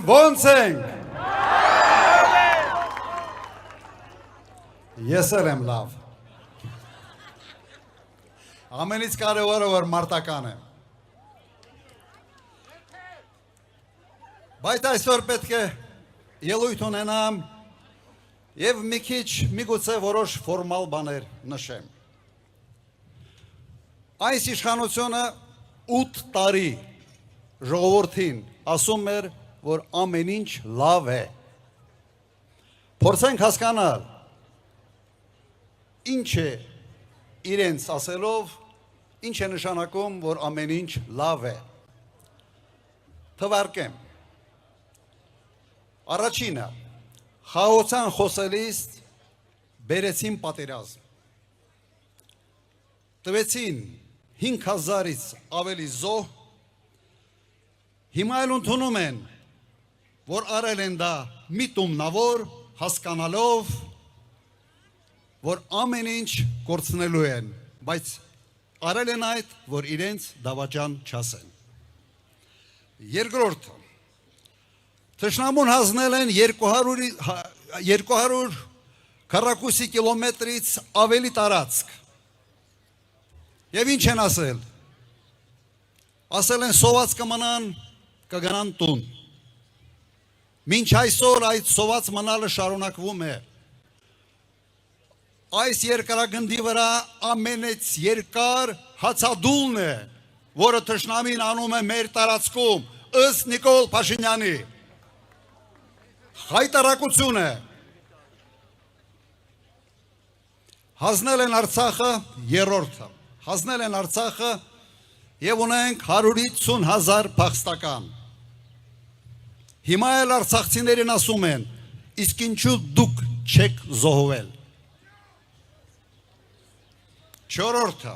ոնց ենք։ Ես եմ լավ։ Ամենից կարևորը որ մարտական եմ։ Բայց այսօր պետք է ելույթ ունենամ եւ մի քիչ միգուցե որոշ ֆորմալ բաներ նշեմ։ Այս իշխանությունը 8 տարի ժողովրդին ասում էր, որ ամեն ինչ լավ է։ Փորձենք հասկանալ ինչ է իրենց ասելով, ինչ է նշանակում, որ ամեն ինչ լավ է։ Թվարկեմ։ Առաջինը, խաղաղության խոսելիս բերեցին պատերազմ։ Տվեցին 5000-ից ավելի զոհ, հիմա էլ ընդունում են, որ արել են դա միտումնավոր, հասկանալով, որ ամեն ինչ կորցնելու են, բայց արել են այդ, որ իրենց դավաճան չասեն։ Երկրորդը, թշնամուն հանձնել են 200 քառակուսի կիլոմետրից ավելի տարածք։ Եվ ինչ են ասել։ Ասել են սոված կմնան, կգնան տուն։ Մինչ այսօր այդ սոված մնալը շարունակվում է։ Այս երկրագնդի վրա ամենից երկար հացադուլն է, որը թշնամին անում է մեր տարածքում, ըստ Նիկոլ Փաշինյանի։ Հայտարարություն է։ Հանձնել են Արցախը երրորդը։ Հանձնել են Արցախը եւ ունենք 150,000 փախստական։ Հիմա էլ արցախցիներին ասում են, իսկ ինչու դուք չեք զոհվել։ Չորրորդը։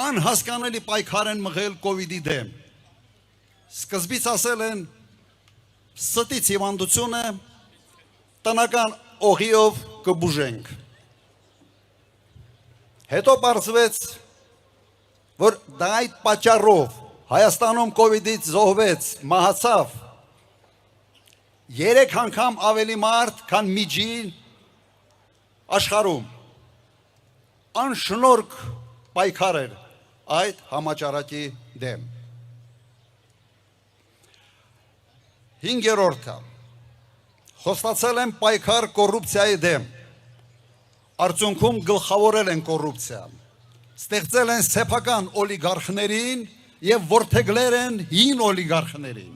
Անհասկանալի պայքար են մղել կովիդի դեմ։ Սկզբից ասել են ստից հիվանդություն է, տնական օղիով կբուժենք։ Հետո պարզվեց, որ դա այդ պատճառով Հայաստանում կովիդից զոհվեց, մահացավ 3 անգամ ավելի մարդ, քան միջին աշխարհում։ Անշնորհք պայքար էր այդ համաճարակի դեմ։ Հինգերորդը, խոստացել են պայքար կոռուպցիայի դեմ, արդյունքում գլխավորել են կոռուպցիան, ստեղծել են սեփական օլիգարխներին և որդեգրել են հին օլիգարխներին։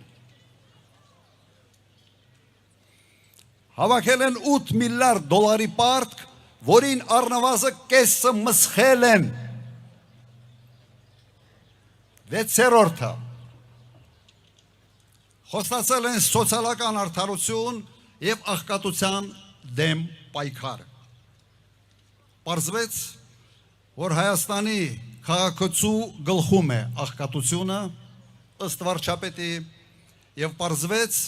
Հավաքել են 8 միլիարդ դոլարի պարտք, որին առնվազն կեսը մսխել են։ Վեցերորդը, խոստացել են սոցիալական արդարություն և աղքատության դեմ պայքար։ Պարզվեց, որ Հայաստանի քաղաքացու գլխում է աղքատությունը, ըստ վարչապետի, և պարզվեց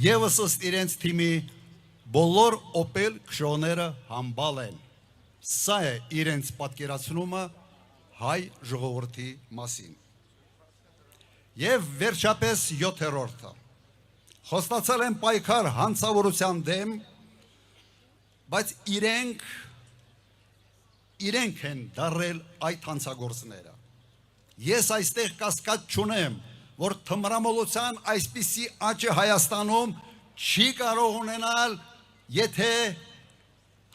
ևս ըստ իրենց թիմի բոլոր օպել քշողները համբալ են։ Սա է իրենց պատկերացնումը հայ ժողովրդի մասին։ Եվ վերջապես 7-րդը, խոստացել են պայքար հանցավորության դեմ, բայց իրենք են դարել այդ հանցագործները։ Ես այստեղ կասկած չունեմ, որ թմրամոլության այսպիսի աճը Հայաստանում չի կարող ունենալ, եթե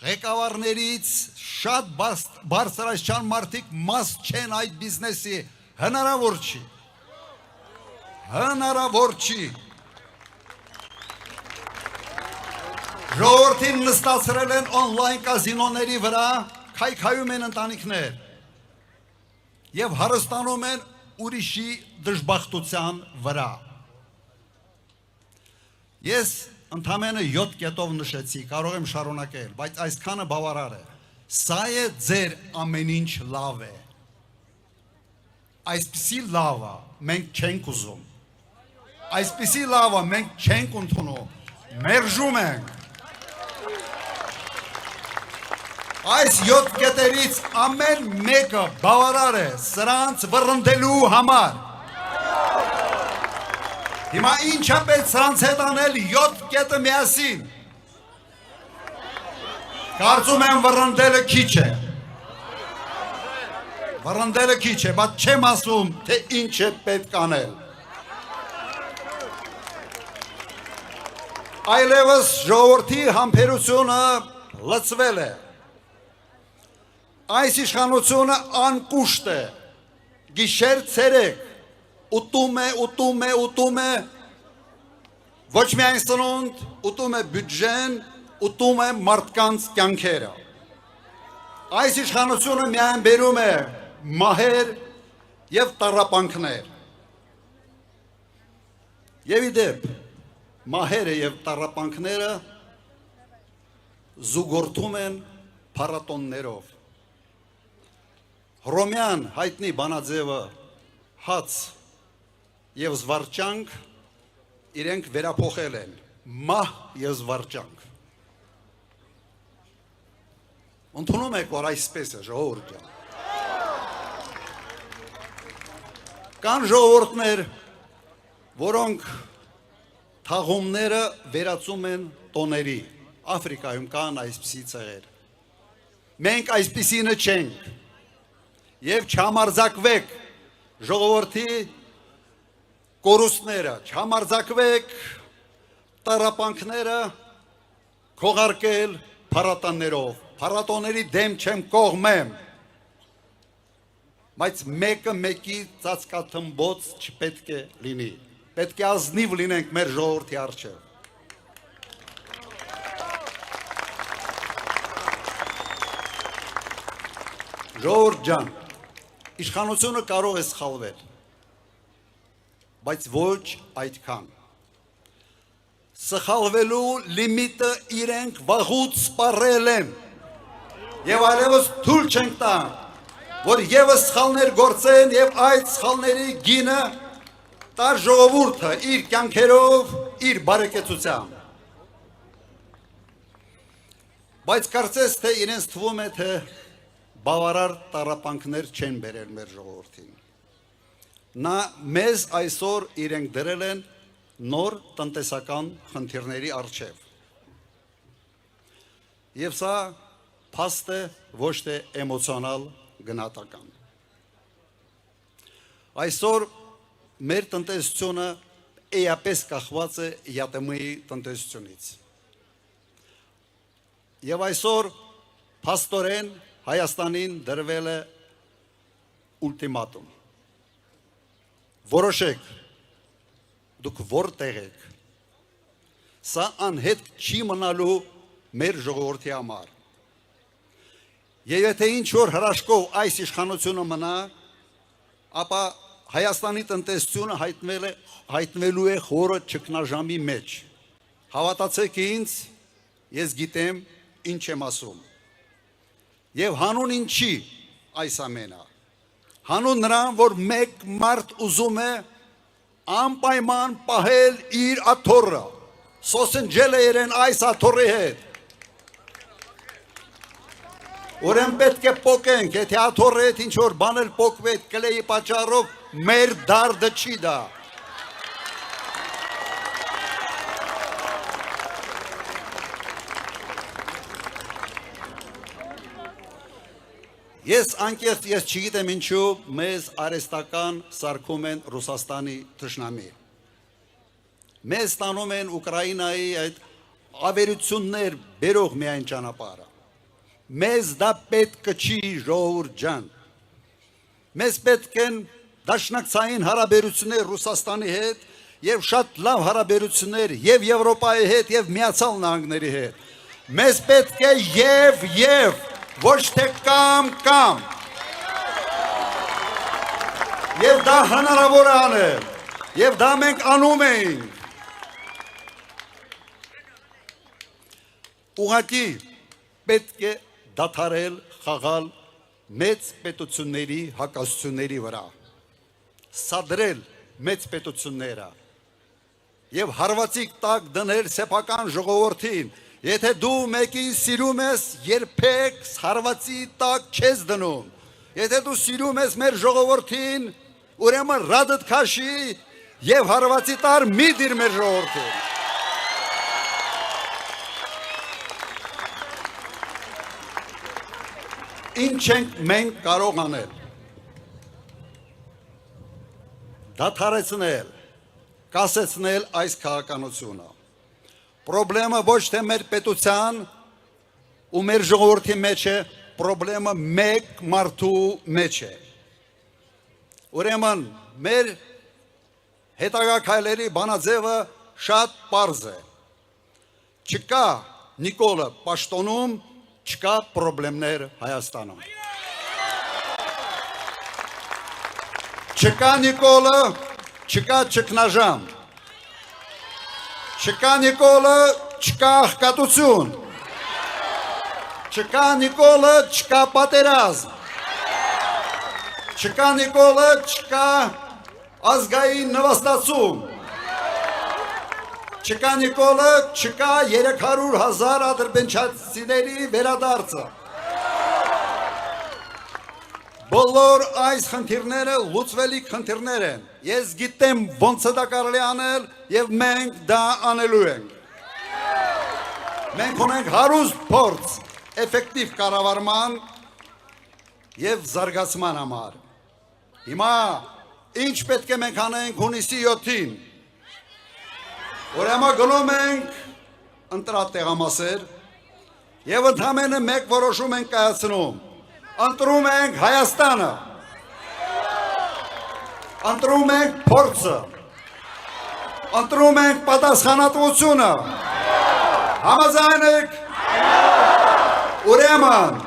ղեկավարներից շատ բարձրաստիճան մարդիկ մաս չեն այդ բիզնեսի, հնարավոր չի։ Հնարավոր չի։ Ժողովրդին նստացրել են օնլայն կազինոների վրա, քայքայում են ընտանիքներ և հարստանում են ուրիշի դժբախտության վրա։ Ես ընդամենը 7 կետով նշեցի, կարող եմ շարունակել, բայց այսքանը բավարար է։ Սա է ձեր ամեն ինչ լավ է։ Այսպիսի լավը մենք չենք ուզում։ Այսպիսի լավը մենք չենք ընդունում, մերժում ենք։ Այս 7 կետերից ամեն մեկը բավարար է սրանց վռնդելու համար։ Հիմա ինչ է պետք սրանց հետ անել 7 կետը միասին։ Կարծում եմ վռնդելը քիչ է։ Վռնդելը քիչ է, բայց չեմ ասում, թե ինչ է պետք անել։ Այլևս ժողովրդի համբերությունը լցվել է։ Այս իշխանությունը անկուշտ է, գիշեր ցերեկ, ուտում է, ոչ միայն սնունդ, ուտում է բյուջեն, ուտում է մարդկանց կյանքերը։ Այս իշխանությունը միայն բերում է մահեր և տառապանքներ։ Եվ իդեպ, մահերը և տառապանքները զուգորդում են փառատոններով։ Հռոմյան հայտնի բանաձևը հաց և զվարճանք իրենք վերափոխել են մահ և զվարճանք։ Ընդունում եք, որ այսպես է ժողովուրդ ջան։ Կան ժողովուրդներ, որոնք թաղումները վերածում են տոների։ Աֆրիկայում կան այսպիսի ցեղեր։ Մենք այսպիսինը չենք։ Եվ չհամարձակվեք ժողովրդի կորուստները, չհամարձակվեք տառապանքները քողարկել փառատոններով։ Փառատոների դեմ չեմ, կողմեմ, բայց մեկը մեկի ծածկաթմբոց չպետք է լինի։ Պետք է ազնիվ լինենք մեր ժողովրդի առջև։ Ժողովուրդ ջան, իշխանությունը կարող է սխալվել, բայց ոչ այդքան։ Սխալվելու լիմիտը իրենք վաղուց սպառել են և այլևս թույլ չենք տա, որ ևս սխալներ գործեն և այդ սխալների գինը տար ժողովուրդը իր կյանքերով, իր բարեկեցությամբ։ Բայց կարծես թե իրենց թվում է, թե բավարար տառապանքներ չեն բերել մեր ժողովրդին։ Նա մեզ այսօր իրենք դրել են նոր տնտեսական խնդիրների առջև։ Եվ սա փաստ է, ոչ թե էմոցիոնալ գնահատական։ Այսօր մեր տնտեսությունը էապես կախված է ԵԱՏՄ-ի տնտեսությունից։ Եվ այսօր փաստորեն Հայաստանին դրվել է ուլտիմատում։ Որոշեք, դուք որտեղ եք։ Սա անհետ չի մնալու մեր ժողովրդի համար։ Եվ եթե ինչ-որ հրաշքով այս իշխանությունը մնա, ապա Հայաստանի տնտեսությունը հայտնվելու է խորը ճգնաժամի մեջ։ Հավատացեք ինձ, ես գիտեմ ինչ եմ ասում։ Եվ հանուն ինչի այս ամենը։ Հանուն նրան, որ մեկ մարդ ուզում է անպայման պահել իր աթոռը, սոսնջել է իրեն այս աթոռի հետ։ Ուրեմն պետք է պոկենք, եթե աթոռի հետ ինչ-որ բան էլ պոկվեց կլեի պատճառով, մեր դարդը չի դա։ Ես անկեղծ, ես չգիտեմ ինչու մեզ արհեստական սարքում են Ռուսաստանի թշնամի։ Մեզ տանում են Ուկրաինայի այդ ավերություններ բերող միայն ճանապարհը։ Մեզ դա պետք չի, ժողովուրդ ջան։ Մեզ պետք են դաշնակցային հարաբերություններ Ռուսաստանի հետ եւ շատ լավ հարաբերություններ եւ Եվրոպայի հետ եւ Միացյալ Նահանգների հետ։ Մեզ պետք է եւ ոչ թե կամ։ Եվ դա հնարավոր է անել, եւ դա մենք անում ենք։ Ուղղակի պետք է դադարել խաղալ մեծ պետությունների հակասությունների վրա, սադրել մեծ պետությունները եւ հարվածիկ տակ դնել սեփական ժողովրդին։ Եթե դու մեկին սիրում ես, երբեք հարվածի տակ չես դնում։ Եթե դու սիրում ես մեր ժողովրդին, ուրեմն ռադդ քաշի, եւ հարվածի տար մի դիր մեր ժողովրդին։ Ինչ ենք մենք կարող անել։ Դադարեցնել, կասեցնել այս քաղաքականությունը։ Պրոբլեմը ոչ թե մեր պետության ու մեր ժողովրդի մեջ է, պրոբլեմը մեկ մարդու մեջ է։ Ուրեմն մեր հետագա քայլերի բանաձևը շատ պարզ է։ Չկա Նիկոլը Պաշտոնում, չկա պրոբլեմներ Հայաստանում։ Չկա Նիկոլը, չկա ճգնաժամ։ Չկա Նիկոլը, չկա աղքատություն։ Չկա Նիկոլը, չկա պատերազմ։ Չկա Նիկոլը, չկա ազգային նվաստացում։ Չկա Նիկոլը, չկա 300,000 ադրբեջանցիների վերադարձը։ Բոլոր այս խնդիրները լուծվելիք խնդիրներ են։ Ես գիտեմ ոնց է դա կարելի անել եւ մենք դա անելու ենք։ Մենք ունենք հարուստ փորձ էֆեկտիվ կառավարման եւ զարգացման համար։ Հիմա ինչ պետք է մենք անենք հունիսի 7-ին։ Ուրեմն գնում ենք ընտրատեղամասեր եւ ընդհանրապես մեկ որոշում ենք կայացնում։ Ընտրում ենք Հայաստանը, ընտրում ենք փորձը, ընտրում ենք պատասխանատվությունը, համաձայն եք, ուրեմն,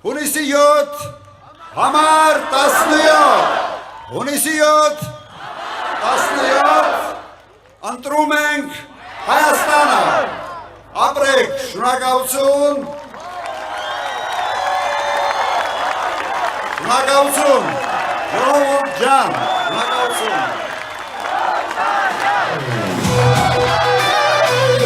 հունիսի 7, համար 17, հունիսի 7, 17, ընտրում ենք Հայաստանը, ապրեք, շնորհակալություն, Շնորհակալություն, ժողովուրդ ջան, շնորհակալություն։